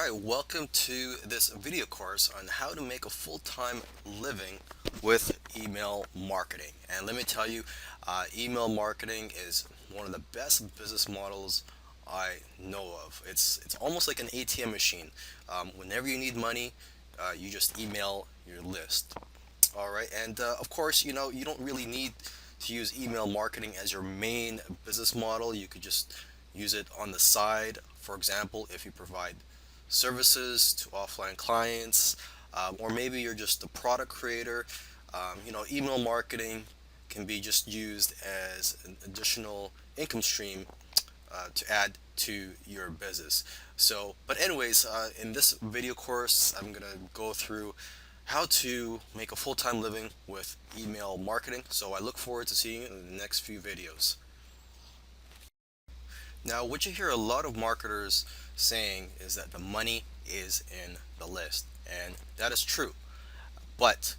Alright, welcome to this video course on how to make a full-time living with email marketing. And let me tell you, email marketing is one of the best business models I know of. It's almost like an ATM machine. Whenever you need money, you just email your list. Alright, and of course, you don't really need to use email marketing as your main business model. You could just use it on the side. For example, if you provide services to offline clients, or maybe you're just a product creator. Email marketing can be just used as an additional income stream to add to your business. But anyways, in this video course, I'm gonna go through how to make a full-time living with email marketing. So I look forward to seeing you in the next few videos. Now, what you hear a lot of marketers saying is that the money is in the list, and that is true. But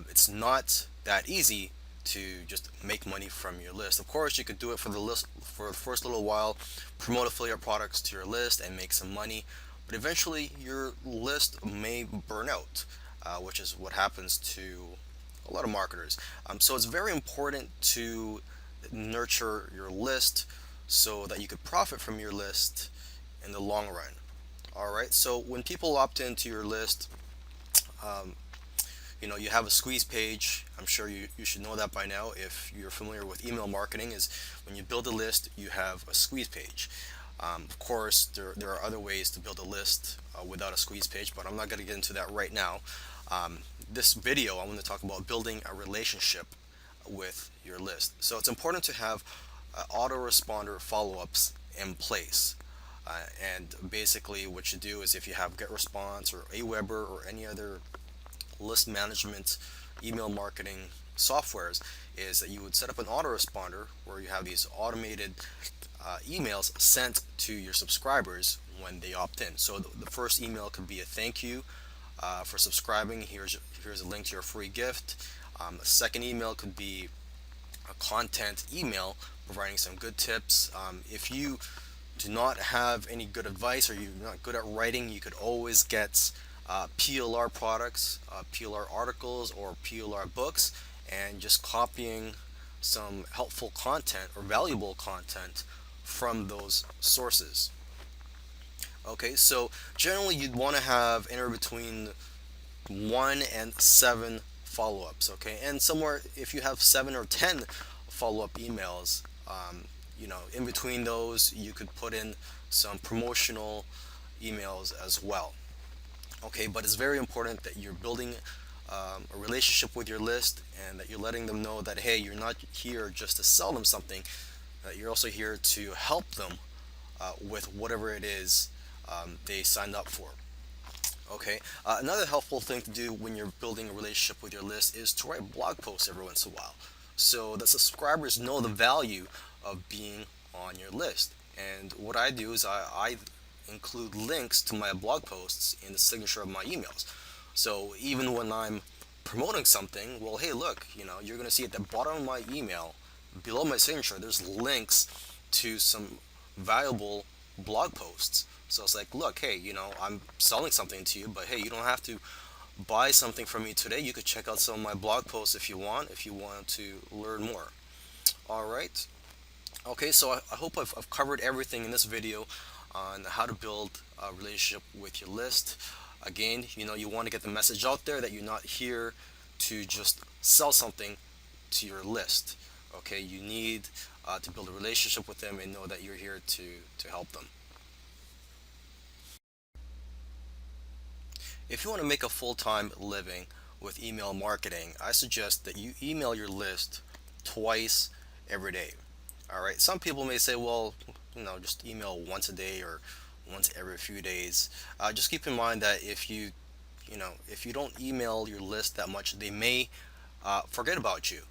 it's not that easy to just make money from your list. Of course, you could do it for the list for the first little while, promote affiliate products to your list, and make some money. But eventually, your list may burn out, which is what happens to a lot of marketers. So it's very important to nurture your list so that you could profit from your list in the long run. All right. So when people opt into your list, um, you have a squeeze page. I'm sure you should know that by now if you're familiar with email marketing. Is when you build a list, you have a squeeze page. Of course, there are other ways to build a list without a squeeze page, but I'm not going to get into that right now. This video, I want to talk about building a relationship with your list. So it's important to have autoresponder follow-ups in place. And basically what you do is if you have GetResponse or Aweber or any other list management email marketing softwares, is that you would set up an autoresponder where you have these automated emails sent to your subscribers when they opt in. So the first email could be a thank you for subscribing. Here's a link to your free gift. A second email could be a content email providing some good tips. If you do not have any good advice or you're not good at writing, you could always get PLR products, PLR articles, or PLR books, and just copying some helpful content or valuable content from those sources. Okay, so generally you'd want to have anywhere between 1 and 7 follow-ups. Okay, and somewhere if you have 7 or 10 follow-up emails, in between those you could put in some promotional emails as well. Okay, but it's very important that you're building a relationship with your list and that you're letting them know that hey, you're not here just to sell them something, that you're also here to help them with whatever it is they signed up for. Okay, another helpful thing to do when you're building a relationship with your list is to write blog posts every once in a while so that subscribers know the value of being on your list. And what I do is I include links to my blog posts in the signature of my emails. So even when I'm promoting something, well, hey, look, you're going to see at the bottom of my email, below my signature, there's links to some valuable blog posts. So it's like, look, hey, I'm selling something to you, but hey, you don't have to buy something from me today. You could check out some of my blog posts if you want to learn more. All right. Okay, so I hope I've covered everything in this video on how to build a relationship with your list. Again, you want to get the message out there that you're not here to just sell something to your list. Okay, you need to build a relationship with them and know that you're here to help them. If you want to make a full-time living with email marketing, I suggest that you email your list twice every day. All right. Some people may say, well, just email once a day or once every few days. Just keep in mind that if you don't email your list that much, they may forget about you.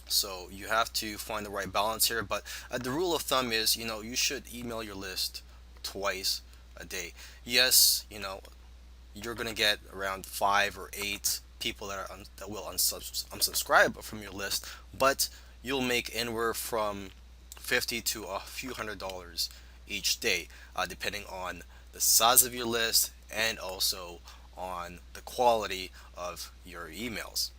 So you have to find the right balance here. But the rule of thumb is, you should email your list twice a day. Yes, you're gonna get around 5 or 8 people that will unsubscribe from your list, but you'll make anywhere from $50 to a few $100s each day, depending on the size of your list, and also on the quality of your emails.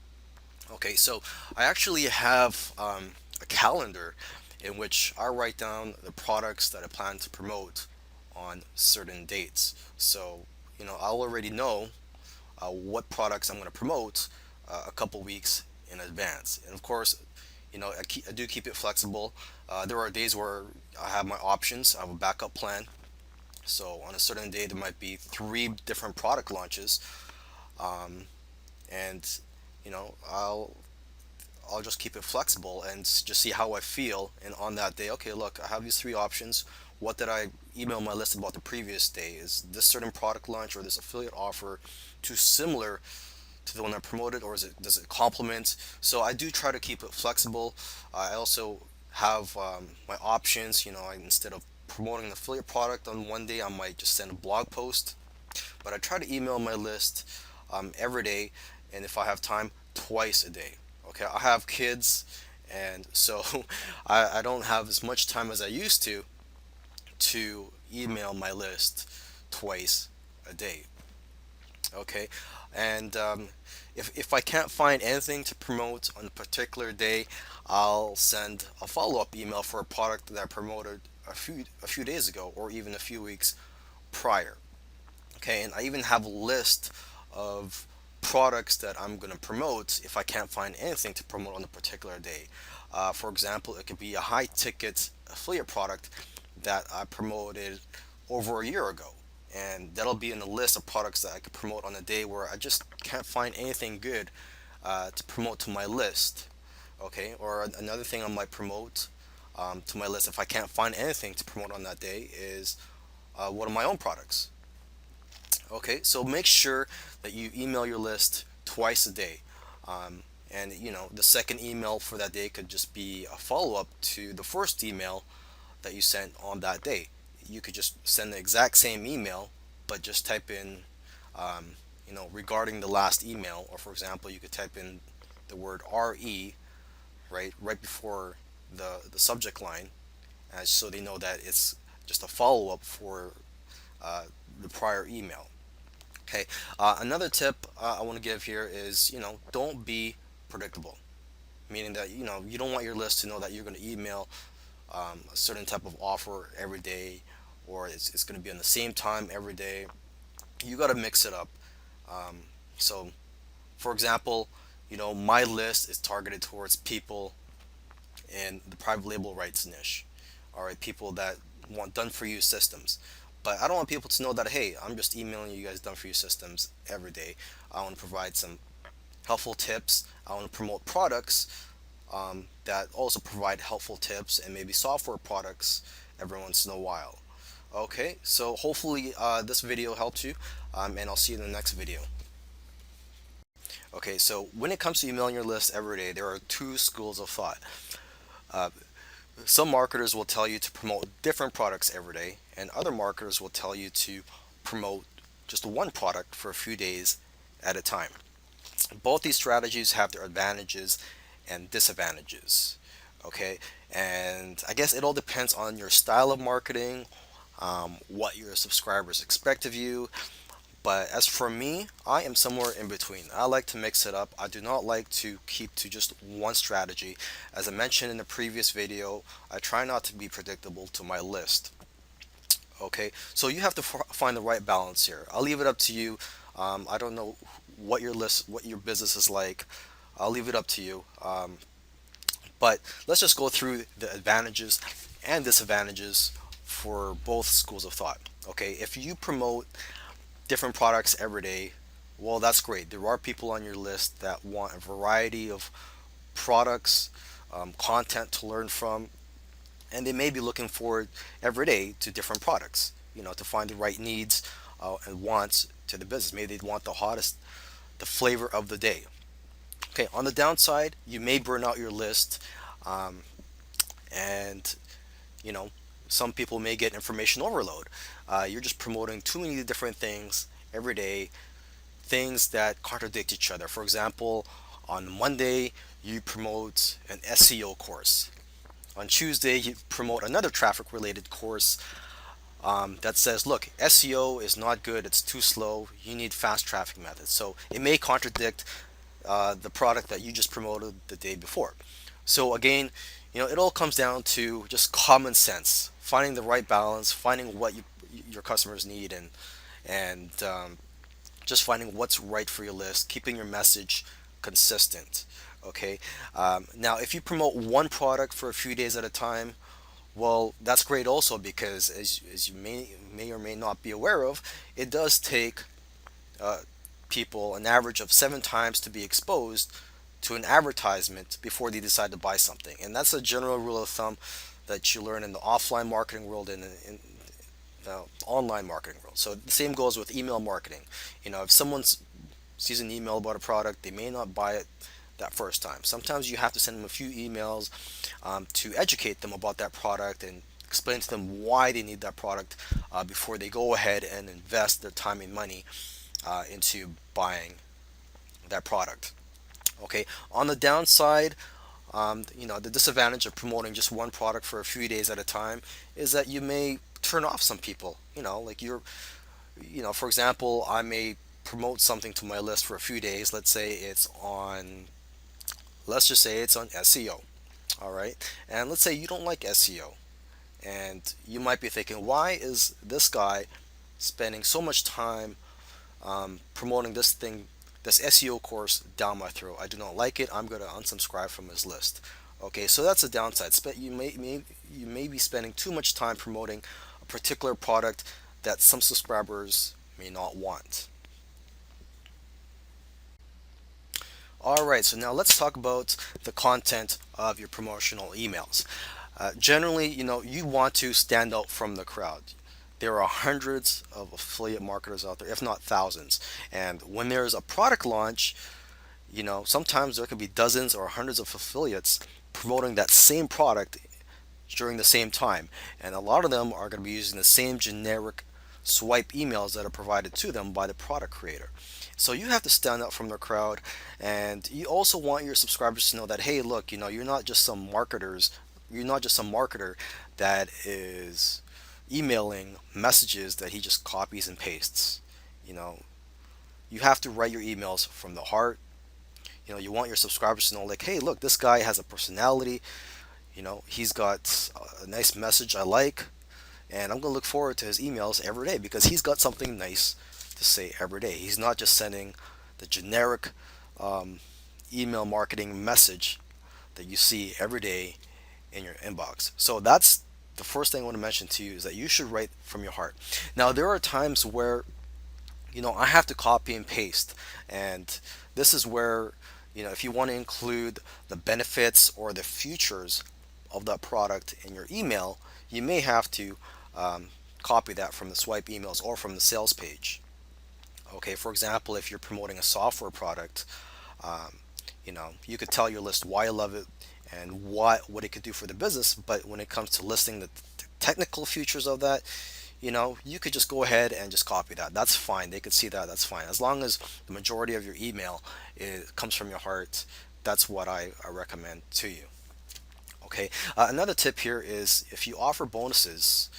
Okay, so I actually have a calendar in which I write down the products that I plan to promote on certain dates. So, I'll already know what products I'm going to promote a couple weeks in advance. And of course, I do keep it flexible. There are days where I have my options, I have a backup plan. So on a certain day, there might be three different product launches, and I'll just keep it flexible and just see how I feel. And on that day, okay, look, I have these three options. What did I email my list about the previous day? Is this certain product launch or this affiliate offer too similar to the one I promoted, or does it complement? So I do try to keep it flexible. I also have my options. Instead of promoting an affiliate product on one day, I might just send a blog post. But I try to email my list every day, and if I have time, twice a day. Okay, I have kids, and so I don't have as much time as I used to email my list twice a day. Okay, and if I can't find anything to promote on a particular day, I'll send a follow-up email for a product that I promoted a few days ago, or even a few weeks prior. Okay, and I even have a list of products that I'm going to promote if I can't find anything to promote on a particular day. For example, it could be a high ticket affiliate product that I promoted over a year ago. And that'll be in the list of products that I could promote on a day where I just can't find anything good to promote to my list. Okay, or another thing I might promote to my list if I can't find anything to promote on that day is one of my own products. Okay, so make sure that you email your list twice a day. And the second email for that day could just be a follow up to the first email that you sent on that day. You could just send the exact same email, but just type in, regarding the last email, or for example, you could type in the word RE right before the subject line, so they know that it's just a follow up for uh, the prior email. Okay. Another tip I want to give here is, don't be predictable. Meaning that, you don't want your list to know that you're going to email a certain type of offer every day, or it's going to be on the same time every day. You got to mix it up. So, for example, my list is targeted towards people in the private label rights niche. All right, people that want done for you systems. But I don't want people to know that, hey, I'm just emailing you guys done for you systems every day. I want to provide some helpful tips. I want to promote products that also provide helpful tips, and maybe software products every once in a while. Okay, so hopefully this video helped you, and I'll see you in the next video. Okay, so when it comes to emailing your list every day, there are two schools of thought. Uh, some marketers will tell you to promote different products every day, and other marketers will tell you to promote just one product for a few days at a time. Both these strategies have their advantages and disadvantages. Okay, and I guess it all depends on your style of marketing, what your subscribers expect of you. But as for me, I am somewhere in between. I like to mix it up. I do not like to keep to just one strategy. As I mentioned in the previous video, I try not to be predictable to my list. Okay, so you have to find the right balance here. I'll leave it up to you. I don't know what your business is like. I'll leave it up to you. But let's just go through the advantages and disadvantages for both schools of thought. Okay, if you promote different products every day, well, that's great. There are people on your list that want a variety of products, content to learn from, and they may be looking forward every day to different products, to find the right needs and wants to the business. Maybe they want the hottest, the flavor of the day. Okay, on the downside, you may burn out your list, um, and you know, some people may get information overload. You're just promoting too many different things every day, things that contradict each other. For example, on Monday, you promote an SEO course. On Tuesday, you promote another traffic related course. that says, look, SEO is not good, it's too slow, you need fast traffic methods. So it may contradict the product that you just promoted the day before. So again, it all comes down to just common sense, finding the right balance, finding what your customers need, and just finding what's right for your list, keeping your message consistent. Okay. Now, if you promote one product for a few days at a time, well, that's great also because as you may or may not be aware of, it does take uh, people an average of 7 times to be exposed to an advertisement before they decide to buy something. And that's a general rule of thumb that you learn in the offline marketing world and in the online marketing world. So the same goes with email marketing. If someone sees an email about a product, they may not buy it that first time. Sometimes you have to send them a few emails to educate them about that product and explain to them why they need that product before they go ahead and invest their time and money into buying that product. Okay. On the downside, the disadvantage of promoting just one product for a few days at a time is that you may turn off some people. Like for example, I may promote something to my list for a few days. Let's just say it's on SEO. All right. And let's say you don't like SEO. And you might be thinking, why is this guy spending so much time promoting this SEO course down my throat? I do not like it. I'm going to unsubscribe from his list. Okay, so that's a downside. You may be spending too much time promoting a particular product that some subscribers may not want. All right, so now let's talk about the content of your promotional emails. Generally, you want to stand out from the crowd. There are hundreds of affiliate marketers out there, if not thousands. And when there's a product launch, sometimes there could be dozens or hundreds of affiliates promoting that same product during the same time. And a lot of them are going to be using the same generic swipe emails that are provided to them by the product creator. So you have to stand out from the crowd, and you also want your subscribers to know that, hey, look, you're not just some marketer that is emailing messages that he just copies and pastes. You know, you have to write your emails from the heart. You want your subscribers to know, like, hey, look, this guy has a personality. He's got a nice message I like, and I'm going to look forward to his emails every day because he's got something nice to say every day. He's not just sending the generic um, email marketing message that you see every day in your inbox. So that's the first thing I want to mention to you is that you should write from your heart. Now, there are times where I have to copy and paste, and this is where if you want to include the benefits or the features of that product in your email, you may have to copy that from the swipe emails or from the sales page. Okay, for example, if you're promoting a software product, um, you could tell your list why you love it and what it could do for the business. But when it comes to listing the technical features of that, you could just go ahead and just copy that. That's fine. They could see that. That's fine. As long as the majority of your email comes from your heart, that's what I recommend to you. Okay. Another tip here is if you offer bonuses,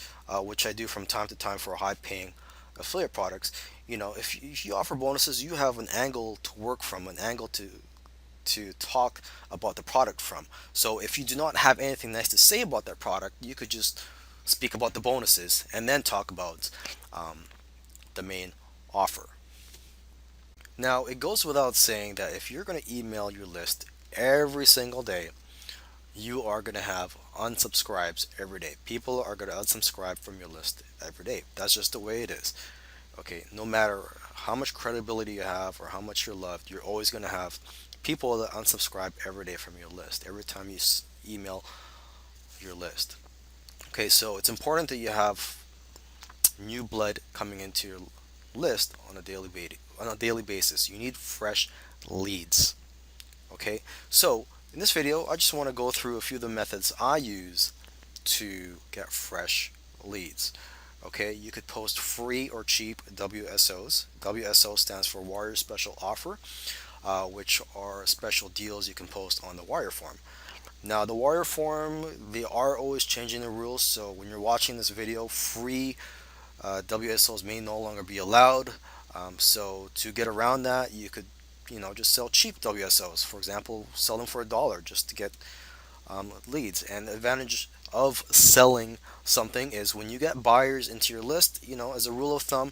which I do from time to time for high-paying affiliate products. If you offer bonuses, you have an angle to work from, an angle to talk about the product from. So if you do not have anything nice to say about that product, you could just speak about the bonuses and then talk about um, the main offer. Now, it goes without saying that if you're going to email your list every single day, you are going to have unsubscribes every day. People are going to unsubscribe from your list every day. That's just the way it is. Okay, no matter how much credibility you have or how much you're loved, you're always going to have people that unsubscribe every day from your list, every time you email your list. Okay, so it's important that you have new blood coming into your list on a daily basis. You need fresh leads. Okay, so in this video, I just want to go through a few of the methods I use to get fresh leads. Okay, you could post free or cheap WSOs. WSO stands for Warrior Special Offer, which are special deals you can post on the wire form. Now, the warrior form, they are always changing the rules. So when you're watching this video, free WSOs may no longer be allowed. So to get around that, you could, just sell cheap WSOs. For example, sell them for $1 just to get leads. And the advantage of selling something is when you get buyers into your list, as a rule of thumb,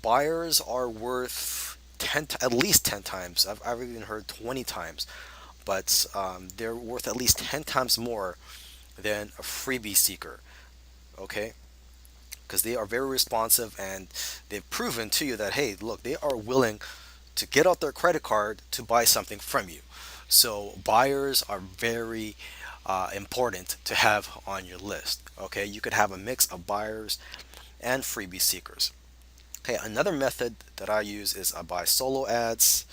buyers are worth at least 10 times. I've even heard 20 times, but they're worth at least 10 times more than a freebie seeker. Okay, because they are very responsive and they've proven to you that, hey, look, they are willing to get out their credit card to buy something from you. So buyers are very important to have on your list. Okay, you could have a mix of buyers and freebie seekers. Okay, another method that I use is I buy solo ads.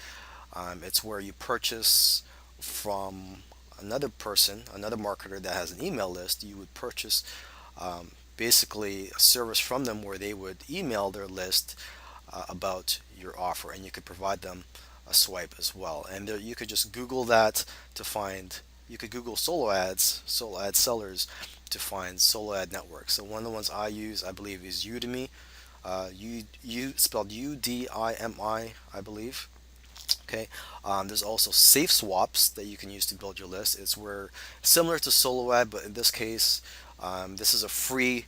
It's where you purchase from another person, another marketer that has an email list. You would purchase basically a service from them where they would email their list about your offer, and you could provide them a swipe as well. And there, you could just Google that to find. You could Google solo ad sellers to find solo ad networks. So one of the ones I use, I believe, is Udemy. U spelled UDIMI, I believe. Okay. There's also safe swaps that you can use to build your list. It's where similar to solo ad, but in this case, this is a free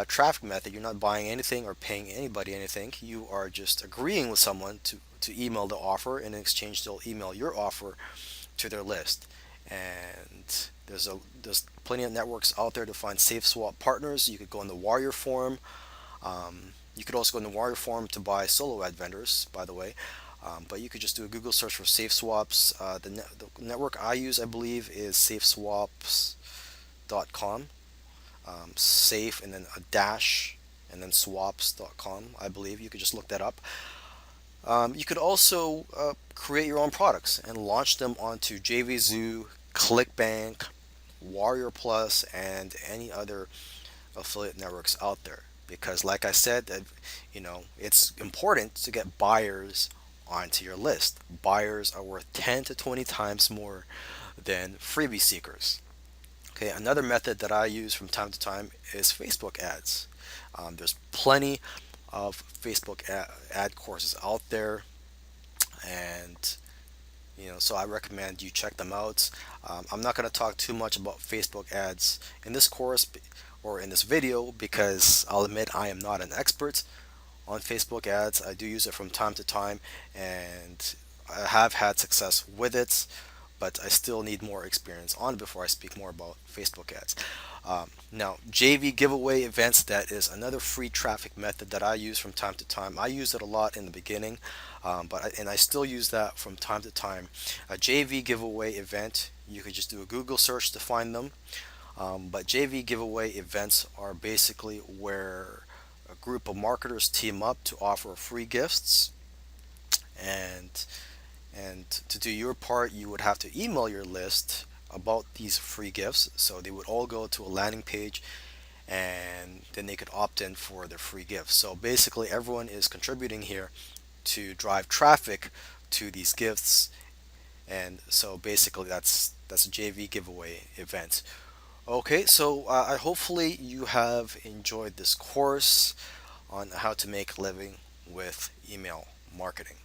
traffic method. You're not buying anything or paying anybody anything. You are just agreeing with someone to email the offer, and in exchange, they'll email your offer to their list. And there's plenty of networks out there to find safe swap partners. You could go in the Warrior Forum. You could also go in the Warrior Forum to buy solo ad vendors, by the way. But you could just do a Google search for safe swaps. The network I use, I believe, is safeswaps.com. Safe and then a dash and then swaps.com, I believe. You could just look that up. You could also create your own products and launch them onto JVZoo, ClickBank, Warrior Plus, and any other affiliate networks out there. Because, like I said, that it's important to get buyers onto your list. Buyers are worth 10 to 20 times more than freebie seekers. Okay, another method that I use from time to time is Facebook ads. There's plenty of Facebook ad courses out there, and so I recommend you check them out. I'm not going to talk too much about Facebook ads in this course or in this video because I'll admit I am not an expert on Facebook ads. I do use it from time to time, and I have had success with it, but I still need more experience on it before I speak more about Facebook ads. Now, JV giveaway events, that is another free traffic method that I use from time to time. I used it a lot in the beginning, and I still use that from time to time. A JV giveaway event, you could just do a Google search to find them. But JV giveaway events are basically where a group of marketers team up to offer free gifts, and to do your part, you would have to email your list about these free gifts. So they would all go to a landing page, and then they could opt in for their free gifts. So basically, everyone is contributing here to drive traffic to these gifts. And so basically, that's a JV giveaway event. Okay, so I hopefully you have enjoyed this course on how to make a living with email marketing.